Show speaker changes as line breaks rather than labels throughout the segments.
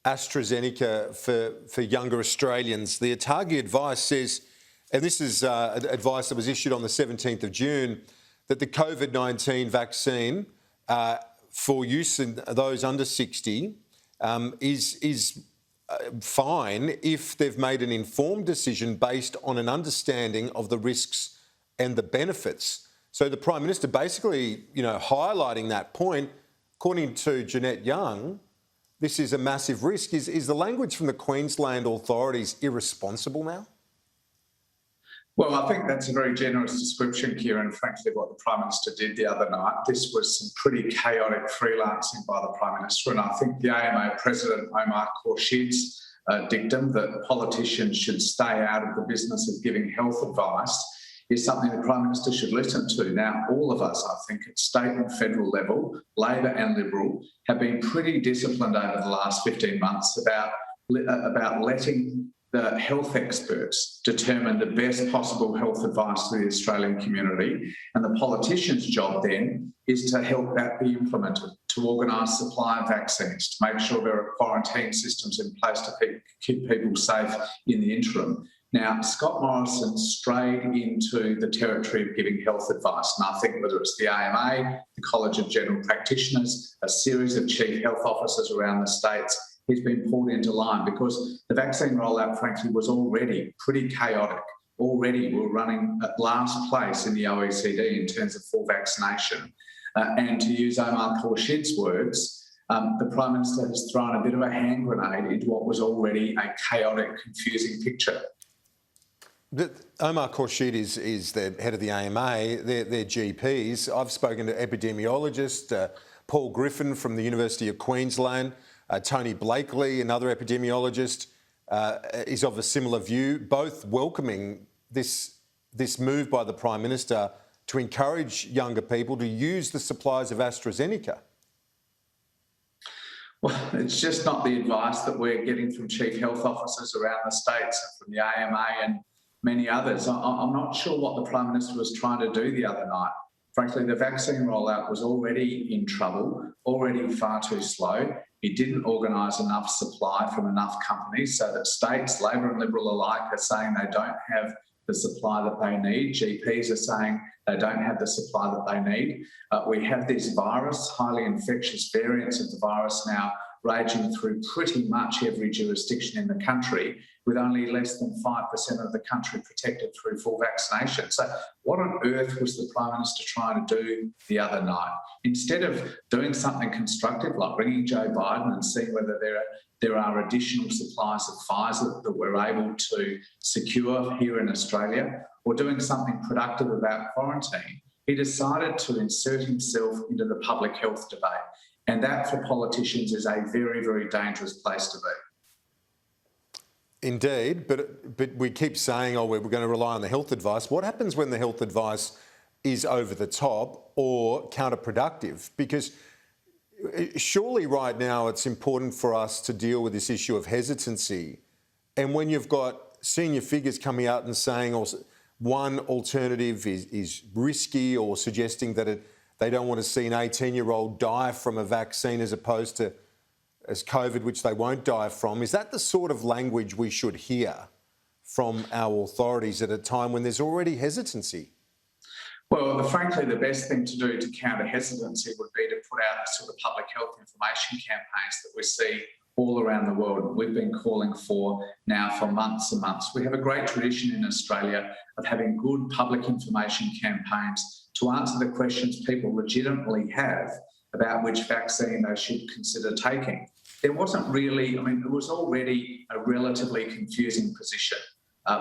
AstraZeneca for younger Australians. The ATAGI advice says, and this is advice that was issued on the 17th of June, that the COVID-19 vaccine for use in those under 60 is fine if they've made an informed decision based on an understanding of the risks and the benefits. So the Prime Minister basically, highlighting that point, according to Jeanette Young, this is a massive risk. Is the language from the Queensland authorities irresponsible now?
Well, I think that's a very generous description, Kieran, frankly, what the Prime Minister did the other night. This was some pretty chaotic freelancing by the Prime Minister, and I think the AMA President, Omar Khorshid's dictum that politicians should stay out of the business of giving health advice is something the Prime Minister should listen to. Now, all of us, I think, at state and federal level, Labor and Liberal, have been pretty disciplined over the last 15 months about letting the health experts determine the best possible health advice to the Australian community. And the politician's job then is to help that be implemented, to organise supply of vaccines, to make sure there are quarantine systems in place to keep people safe in the interim. Now, Scott Morrison strayed into the territory of giving health advice, and I think whether it's the AMA, the College of General Practitioners, a series of chief health officers around the states, he's been pulled into line because the vaccine rollout, frankly, was already pretty chaotic. Already we're running at last place in the OECD in terms of full vaccination. And to use Omar Khorshid's words, the Prime Minister has thrown a bit of a hand grenade into what was already a chaotic, confusing picture.
Omar Khorshid is the head of the AMA, they're GPs. I've spoken to epidemiologists, Paul Griffin from the University of Queensland, Tony Blakely, another epidemiologist, is of a similar view, both welcoming this move by the Prime Minister to encourage younger people to use the supplies of AstraZeneca.
Well, it's just not the advice that we're getting from chief health officers around the states and from the AMA and many others. I'm not sure what the Prime Minister was trying to do the other night. Frankly, the vaccine rollout was already in trouble, already far too slow. He didn't organise enough supply from enough companies so that states, Labor and Liberal alike, are saying they don't have the supply that they need. GPs are saying they don't have the supply that they need. We have this virus, highly infectious variants of the virus now raging through pretty much every jurisdiction in the country, with only less than 5% of the country protected through full vaccination. So what on earth was the Prime Minister trying to do the other night? Instead of doing something constructive like ringing Joe Biden and seeing whether there are additional supplies of Pfizer that we're able to secure here in Australia, or doing something productive about quarantine, he decided to insert himself into the public health debate. And that, for politicians, is a very, very dangerous place to be.
Indeed, but we keep saying, we're going to rely on the health advice. What happens when the health advice is over the top or counterproductive? Because surely right now it's important for us to deal with this issue of hesitancy. And when you've got senior figures coming out and saying one alternative is risky, or suggesting that they don't want to see an 18-year-old die from a vaccine as opposed to as COVID, which they won't die from. Is that the sort of language we should hear from our authorities at a time when there's already hesitancy?
Well, frankly, the best thing to do to counter hesitancy would be to put out the sort of public health information campaigns that we see all around the world. We've been calling for now for months and months. We have a great tradition in Australia of having good public information campaigns to answer the questions people legitimately have about which vaccine they should consider taking. There wasn't really, it was already a relatively confusing position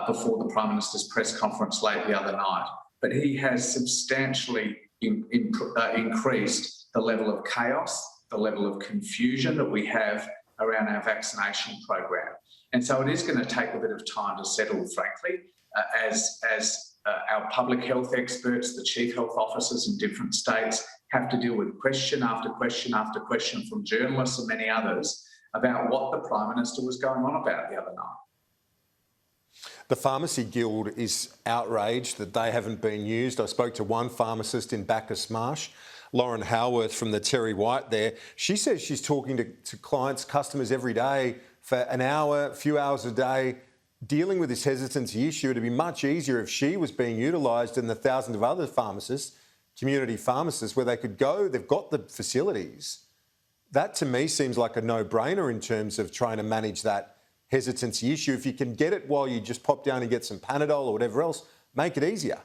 before the Prime Minister's press conference late the other night, but he has substantially increased the level of chaos, the level of confusion that we have around our vaccination program. And so it is going to take a bit of time to settle, frankly, as our public health experts, the chief health officers in different states, have to deal with question after question after question from journalists and many others about what the Prime Minister was going on about the other night.
The Pharmacy Guild is outraged that they haven't been used. I spoke to one pharmacist in Bacchus Marsh Lauren Howarth from the Terry White there. She says she's talking to clients, customers every day for an hour, a few hours a day, dealing with this hesitancy issue. It'd be much easier if she was being utilised and the thousands of other pharmacists, community pharmacists, where they could go, they've got the facilities. That to me seems like a no-brainer in terms of trying to manage that hesitancy issue. If you can get it while you just pop down and get some Panadol or whatever else, make it easier.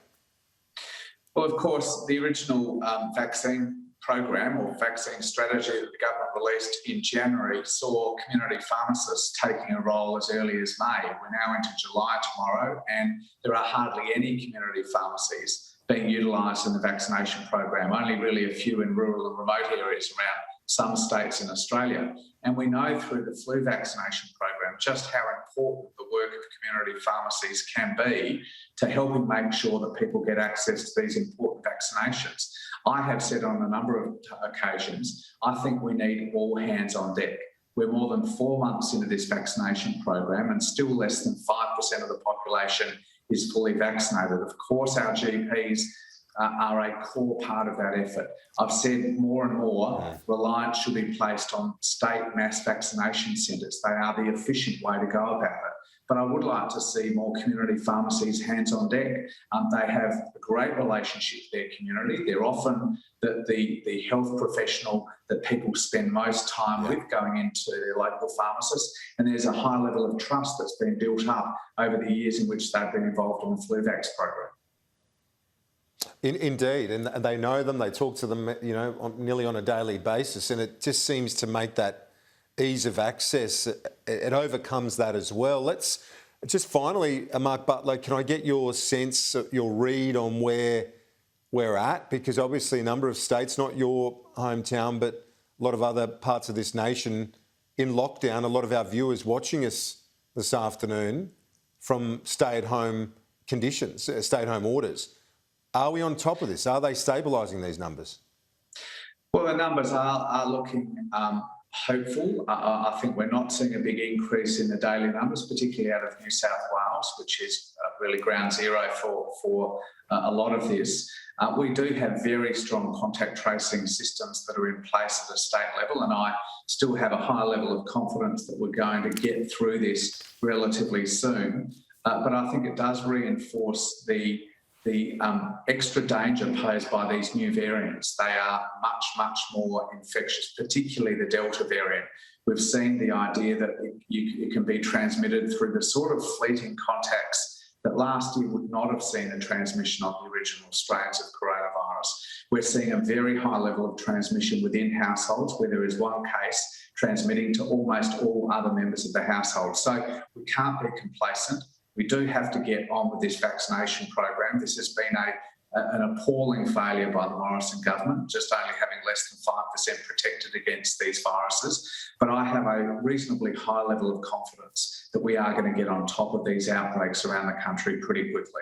Well, of course, the original vaccine program or vaccine strategy that the government released in January saw community pharmacists taking a role as early as May. We're now into July tomorrow, and there are hardly any community pharmacies being utilised in the vaccination program, only really a few in rural and remote areas around some states in Australia. And we know through the flu vaccination program just how important the work of community pharmacies can be to helping make sure that people get access to these important vaccinations. I have said on a number of occasions, I think we need all hands on deck. We're more than 4 months into this vaccination program and still less than 5% of the population is fully vaccinated. Of course, our GPs are a core part of that effort. I've said more and more, reliance should be placed on state mass vaccination centres. They are the efficient way to go about it. But I would like to see more community pharmacies hands on deck. They have a great relationship with their community. They're often the health professional that people spend most time with going into their local pharmacist. And there's a high level of trust that's been built up over the years in which they've been involved in the flu vax program.
Indeed, and they know them, they talk to them, nearly on a daily basis, and it just seems to make that ease of access, it overcomes that as well. Let's just finally, Mark Butler, can I get your sense, your read on where we're at? Because obviously a number of states, not your hometown, but a lot of other parts of this nation in lockdown, a lot of our viewers watching us this afternoon from stay-at-home conditions, stay-at-home orders. Are we on top of this? Are they stabilising these numbers?
Well, the numbers are looking hopeful. I think we're not seeing a big increase in the daily numbers, particularly out of New South Wales, which is really ground zero for a lot of this. We do have very strong contact tracing systems that are in place at a state level, and I still have a high level of confidence that we're going to get through this relatively soon. But I think it does reinforce the extra danger posed by these new variants. They are much, much more infectious, particularly the Delta variant. We've seen the idea that it can be transmitted through the sort of fleeting contacts that last year would not have seen a transmission of the original strains of coronavirus. We're seeing a very high level of transmission within households where there is one case transmitting to almost all other members of the household. So we can't be complacent. We do have to get on with this vaccination program. This has been an appalling failure by the Morrison government, just only having less than 5% protected against these viruses. But I have a reasonably high level of confidence that we are going to get on top of these outbreaks around the country pretty quickly.